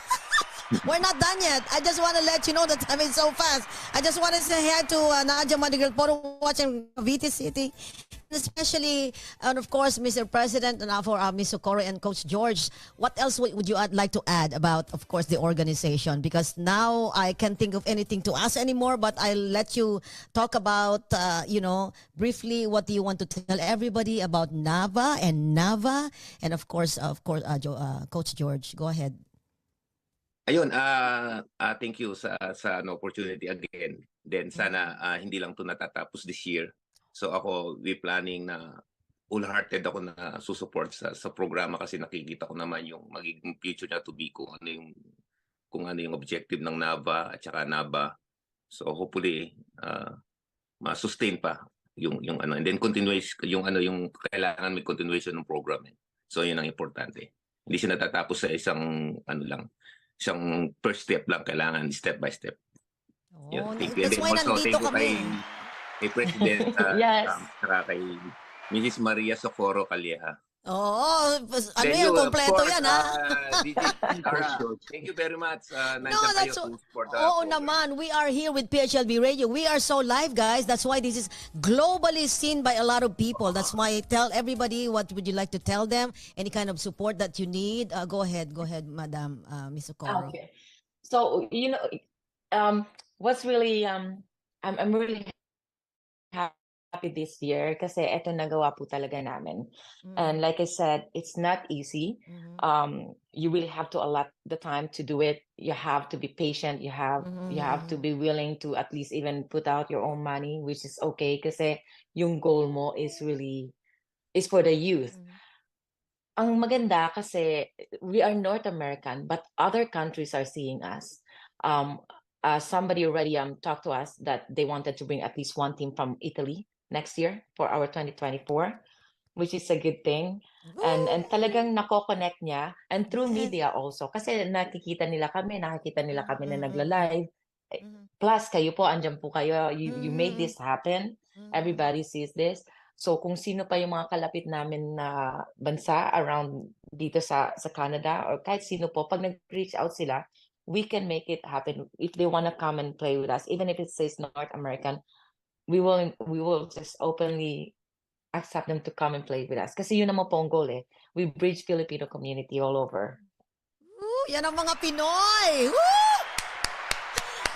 We're not done yet. I just want to let you know that time is so fast. I just want to say hi to Nadia Madigal Poro watching VT City. Especially, and of course, Mr. President, and for Ms. Socorro and Coach George. What else would you like to add about, of course, the organization? Because now I can't think of anything to ask anymore, but I'll let you talk about, briefly what do you want to tell everybody about NAVA, and Coach George. Go ahead. Ayun, thank you sa opportunity again. Then sana hindi lang 'to natatapos this year. So ako, we planning na wholehearted ako na susupport sa programa kasi nakikita ko naman yung magiging future niya to be kung ano yung objective ng NAVA at saka NABA. So hopefully ma-sustain pa yung ano, and then continuation yung kailangan may continuation ng program. So yun ang importante. Hindi siya natatapos sa isang first step lang, kailangan step by step. Oh, Thank you. And that's then why also, nandito thank you kami. kay President Yes. saka kay Mrs. Maria Socorro Calleja. Oo, ano Then yan, you, of kompleto course, yan, ha? DJ Tara, thank you very much. No, Nandiyan kayo that's to support the oo program. naman. We are here with PHLV Radio. We are so live, guys. That's why this is globally seen by a lot of people. That's why I tell everybody, what would you like to tell them? Any kind of support that you need? Go ahead, Madam Miss Socorro. Okay. So, what's really I'm really happy this year kasi eto nagawa po talaga namin. And like I said, it's not easy. You really have to allot the time to do it. You have to be patient. You have to be willing to at least even put out your own money, which is okay kasi yung goal mo is for the youth. Ang maganda kasi we are North American, but other countries are seeing us. Somebody already talked to us that they wanted to bring at least one team from Italy next year for our 2024, which is a good thing. And talagang nako-connect niya, and through Yes. media also kasi nakikita nila kami na nagla-live. Plus kayo po, andyan po kayo, you made this happen. Everybody sees this. So kung sino pa yung mga kalapit namin na bansa around dito sa Canada, or kahit sino po, pag nag-reach out sila, we can make it happen. If they want to come and play with us, even if it says North American, we will just openly accept them to come and play with us. Kasi yun naman po ang goal eh. We bridge Filipino community all over. Yan ang mga Pinoy! Woo!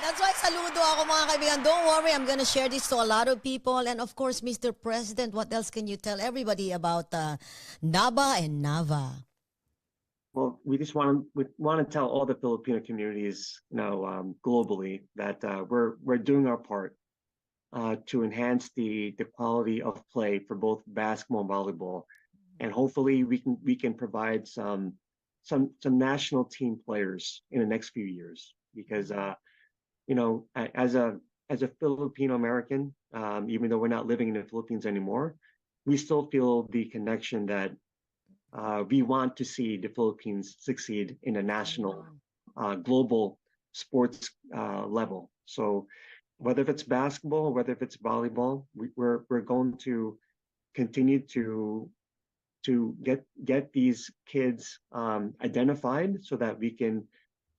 That's why saludo ako mga kaibigan. Don't worry, I'm gonna share this to a lot of people. And of course, Mr. President, what else can you tell everybody about NABA and NAVA? Well, we just want to tell all the Filipino communities, globally, that we're doing our part to enhance the quality of play for both basketball and volleyball, and hopefully we can provide some national team players in the next few years. Because as a Filipino American, even though we're not living in the Philippines anymore, we still feel the connection that we want to see the Philippines succeed in a national, global sports level. So whether if it's basketball, whether if it's volleyball, we're going to continue to get these kids identified so that we can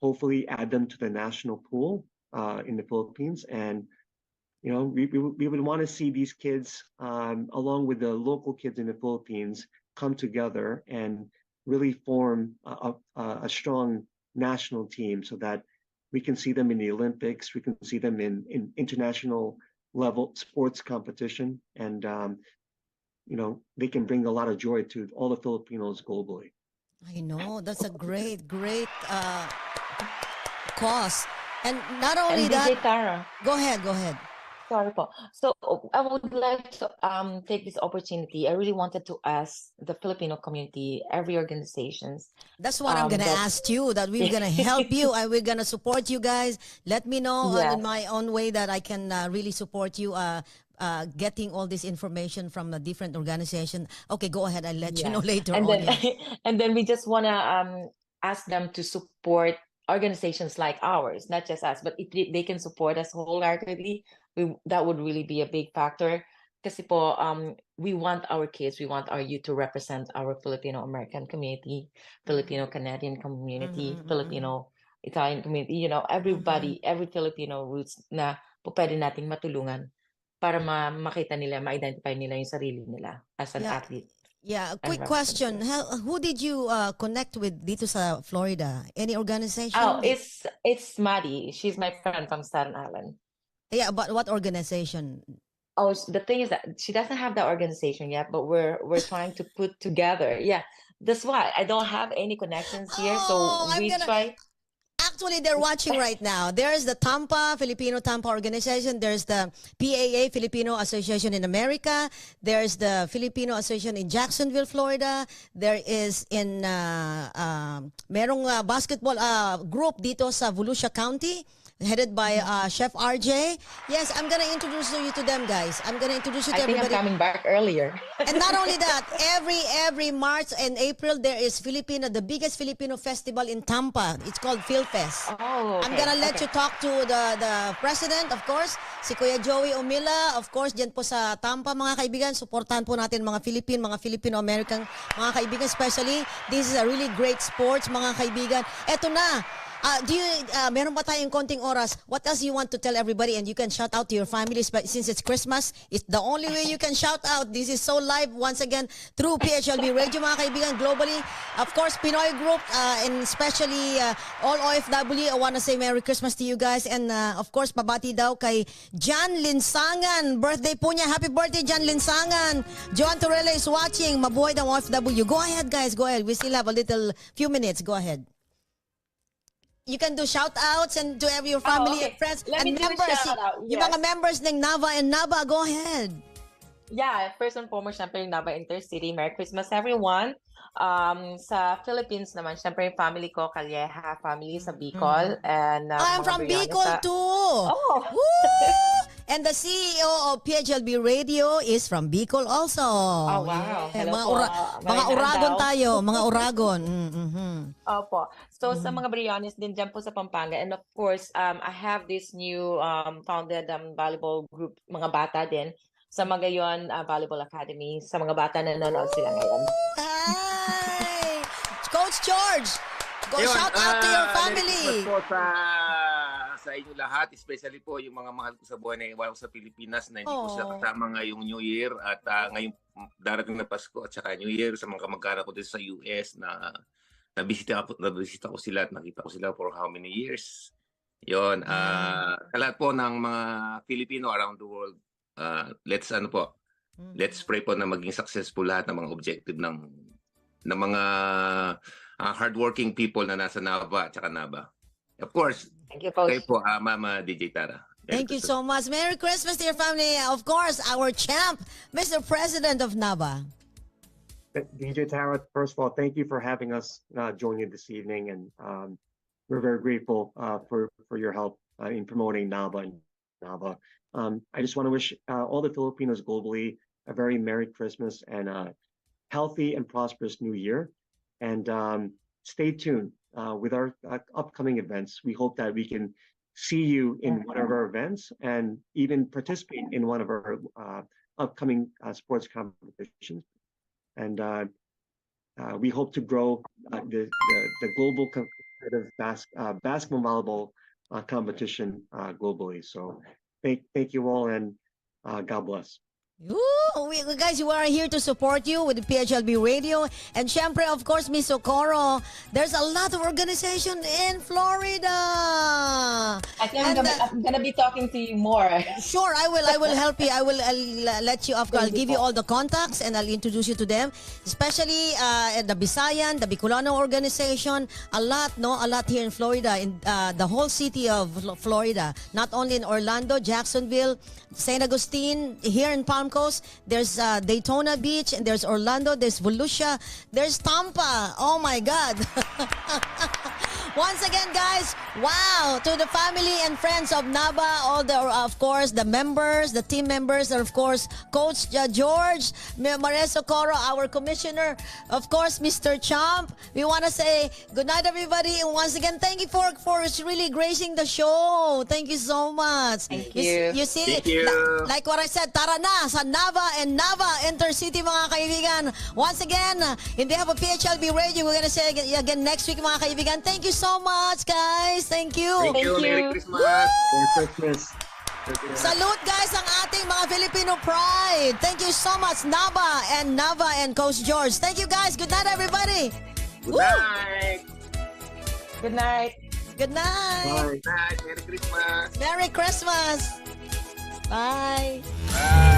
hopefully add them to the national pool in the Philippines. And we would want to see these kids, along with the local kids in the Philippines, come together and really form a strong national team so that we can see them in the Olympics, we can see them in international level sports competition, and they can bring a lot of joy to all the Filipinos globally. I know that's a great, great cause. And not only And that, DJ Tara, go ahead, go ahead. sorry po. So I would like to take this opportunity. I really wanted to ask the Filipino community, every organizations. That's what I'm gonna That ask you. That we're gonna help you and we're gonna support you guys. Let me know in yes, my own way that I can really support you. Getting all this information from a different organization. Okay, go ahead. I'll let you know yes. later And on. then Yes. and then we just wanna ask them to support organizations like ours, not just us, but if they can support us wholeheartedly, that would really be a big factor. Kasi po, we want our kids, we want our youth to represent our Filipino American community, Filipino Canadian community, Mm-hmm. Filipino Italian community, Mm-hmm. everybody, every Filipino roots na po pwede nating matulungan para makita nila, ma-identify nila yung sarili nila as an Yeah. athlete Yeah, a and quick represent question. them. Who did you connect with dito sa Florida? Any Oh, organization? it's Maddie. She's my friend from Staten Island. Yeah, but what organization? Oh, the thing is that she doesn't have the organization yet, but we're trying to put together. Yeah, that's why I don't have any connections here. Oh, So we try. actually, they're watching right now. There's the Filipino Tampa organization. There's the PAA, Filipino Association in America. There's the Filipino Association in Jacksonville, Florida. There is merong basketball group dito sa Volusia County, headed by Chef RJ. Yes, I'm gonna introduce you to them, guys. I'm gonna introduce you I to think I'm everybody. coming back earlier. And not only that, every March and April there is the biggest Filipino festival in Tampa. It's called Fil-Fest. Oh, I'm okay, gonna let okay. you talk to the president, of course, si Kuya Joey Umila, of course, diyan po sa Tampa, mga kaibigan. Suportahan po natin mga Filipino-American, mga kaibigan, especially. This is a really great sports, mga kaibigan. Eto na. Meron pa tayong konting oras. What else you want to tell everybody? And you can shout out to your families, but since it's Christmas, it's the only way you can shout out. This is so live once again through PHLV Radio, mga kaibigan, globally. Of course, Pinoy group, and especially all OFW, I want to say Merry Christmas to you guys. And of course, pabati daw kay John Linsangan. Birthday po niya. Happy birthday, John Linsangan. Joan Torella is watching. Mabuhay daw OFW. Go ahead, guys. Go ahead. We still have a few minutes. Go ahead. You can do shout outs and to every your family and Okay. friends Let and me do a members. shout out. Yung Yes. mga members ng Nava and Naba, go ahead. Yeah, first and foremost, syempre yung Nava Intercity. Merry Christmas, everyone. Sa Philippines naman, syempre yung family ko, Calleja family sa Bicol. And I'm mga from Briones Bicol sa... too. Oh! Woo! And the CEO of PHLV Radio is from Bicol also. Oh, wow. Yeah. Hello Mga, po. mga Magandang Uragon daw. tayo. Mga Uragon. Mm-hmm. Opo. So sa mga Briones din dyan po sa Pampanga. And of course, I have this new founded volleyball group, mga bata din, sa Magayon Volleyball Academy. Sa mga bata na nanonood sila ngayon. Hi! Coach George, go Ayun, shout out to your Merry family. Christmas po sa inyo lahat, especially po yung mga mahal ko sa buhay na iwan ko sa Pilipinas na hindi ko sila kasama ngayong New Year at ngayong darating na Pasko at saka New Year sa mga kamag-anak ko din sa US na nabisita ko sila at nakita ko sila for how many years. Yon, sa lahat po ng mga Filipino around the world, let's pray po na maging successful lahat ng mga objective ng mga hardworking people na nasa Nava at saka Nava. Of course, Thank you, Coach. kayo po, Mama DJ Tara. Thank you so much. Merry Christmas to your family. Of course, our champ, Mr. President of Nava. DJ Tara, first of all, thank you for having us join you this evening, and we're very grateful for your help in promoting NAVA and NAVA. I just want to wish all the Filipinos globally a very Merry Christmas and a healthy and prosperous New Year. And stay tuned with our upcoming events. We hope that we can see you in one of our events and even participate in one of our upcoming sports competitions. And we hope to grow the global competitive basketball volleyball competition globally. So thank you all, and God bless. Guys, we are here to support you with the PHLB Radio. And syempre, of course, Miss Socorro, there's a lot of organization in Florida. I think I'm gonna be talking to you more. Sure, I will help you. I'll let you off. I'll give you all the contacts and I'll introduce you to them. Especially the Bisayan, the Bicolano organization. A lot here in Florida, in the whole city of Florida. Not only in Orlando, Jacksonville, St. Augustine, here in Palm Coast. There's Daytona Beach, and there's Orlando, there's Volusia, there's Tampa. Oh my God. Once again, guys, wow, to the family and friends of NABA, all the, of course, the members, the team members, and of course, Coach George, Maria Socorro, our commissioner, of course, Mr. Champ. We want to say good night, everybody. And once again, thank you for really gracing the show. Thank you so much. Thank you. You see, Thank you. like what I said, tara na sa NABA and NABA Intercity, mga kaibigan. Once again, in behalf of PHLB Radio, we're gonna say again next week, mga kaibigan. Thank you so much, guys. Thank you. Thank you. Thank you. Merry Christmas. Merry Christmas. Salute, guys, ang ating mga Filipino pride. Thank you so much, NABA and Coach George. Thank you, guys. Good night, everybody. Good Woo! night. Good night. Good night. Bye. Good night. Merry Christmas. Merry Christmas. Bye. Bye.